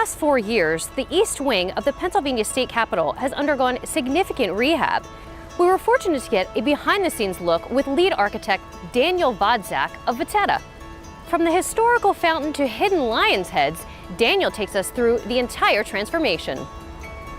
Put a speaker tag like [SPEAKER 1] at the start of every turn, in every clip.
[SPEAKER 1] past 4 years, the East Wing of the Pennsylvania State Capitol has undergone significant rehab. We were fortunate to get a behind-the-scenes look with lead architect Daniel Vodzak of Vodzak. From the historical fountain to hidden lion's heads, Daniel takes us through the entire transformation.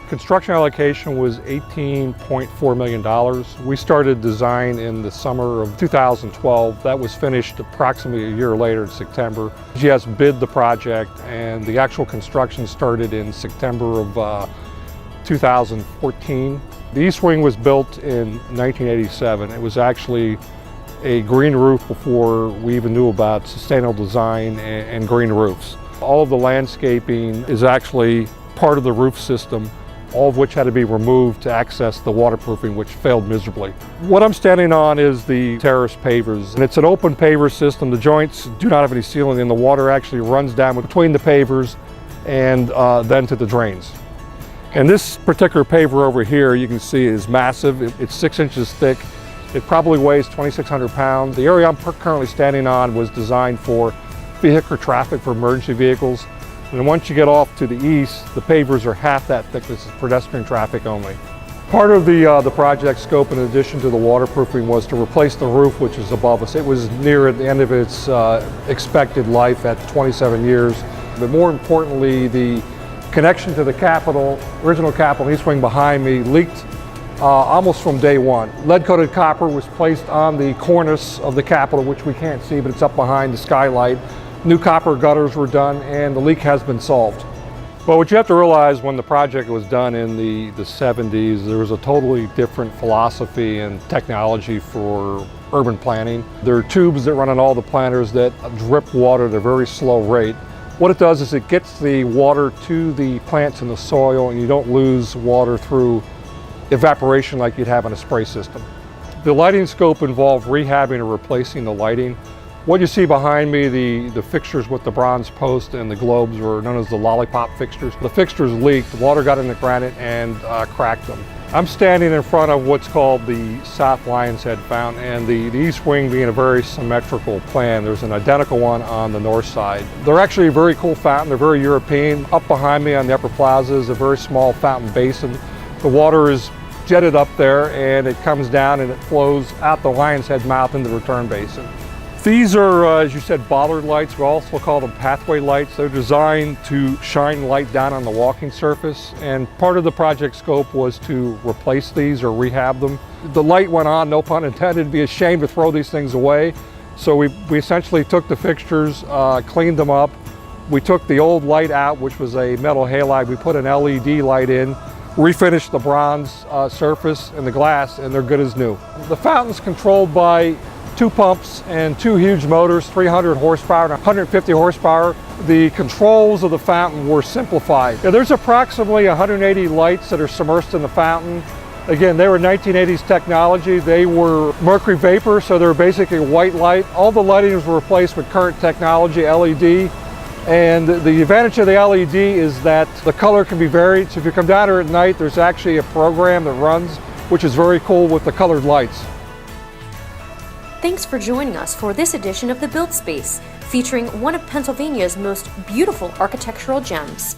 [SPEAKER 2] Construction allocation was $18.4 million. We started design in the summer of 2012. That was finished approximately a year later in September. GS bid the project and the actual construction started in September of 2014. The East Wing was built in 1987. It was actually a green roof before we even knew about sustainable design and green roofs. All of the landscaping is actually part of the roof system, all of which had to be removed to access the waterproofing, which failed miserably. What I'm standing on is the terrace pavers, and it's an open paver system. The joints do not have any sealing, and the water actually runs down between the pavers and then to the drains. And this particular paver over here, you can see, is massive. It's 6 inches thick. It probably weighs 2,600 pounds. The area I'm currently standing on was designed for vehicular traffic for emergency vehicles. And once you get off to the east, the pavers are half that thickness, it's pedestrian traffic only. Part of the project scope, in addition to the waterproofing, was to replace the roof, which is above us. It was near the end of its expected life at 27 years. But more importantly, the connection to the Capitol, original Capitol East Wing behind me, leaked almost from day one. Lead-coated copper was placed on the cornice of the Capitol, which we can't see, but it's up behind the skylight. New copper gutters were done, and the leak has been solved. Well, what you have to realize, when the project was done in the 70s, there was a totally different philosophy and technology for urban planning. There are tubes that run on all the planters that drip water at a very slow rate. What it does is it gets the water to the plants in the soil, and you don't lose water through evaporation like you'd have in a spray system. The lighting scope involved rehabbing or replacing the lighting. What you see behind me, the fixtures with the bronze post and the globes, were known as the lollipop fixtures. The fixtures leaked, the water got in the granite and cracked them. I'm standing in front of what's called the South Lion's Head Fountain, and the East Wing being a very symmetrical plan. There's an identical one on the north side. They're actually a very cool fountain. They're very European. Up behind me on the upper plaza is a very small fountain basin. The water is jetted up there and it comes down and it flows out the Lion's Head mouth into the return basin. These are, as you said, bollard lights. We also call them pathway lights. They're designed to shine light down on the walking surface, and part of the project scope was to replace these or rehab them. The light went on, no pun intended. It'd be a shame to throw these things away. So we essentially took the fixtures, cleaned them up. We took the old light out, which was a metal halide. We put an LED light in, refinished the bronze surface and the glass, and they're good as new. The fountain's controlled by 2 pumps and 2 huge motors, 300 horsepower and 150 horsepower. The controls of the fountain were simplified. There's approximately 180 lights that are submersed in the fountain. Again, they were 1980s technology. They were mercury vapor, so they were basically white light. All the lighting was replaced with current technology, LED. And the advantage of the LED is that the color can be varied. So if you come down here at night, there's actually a program that runs, which is very cool with the colored lights.
[SPEAKER 1] Thanks for joining us for this edition of The Built Space, featuring one of Pennsylvania's most beautiful architectural gems.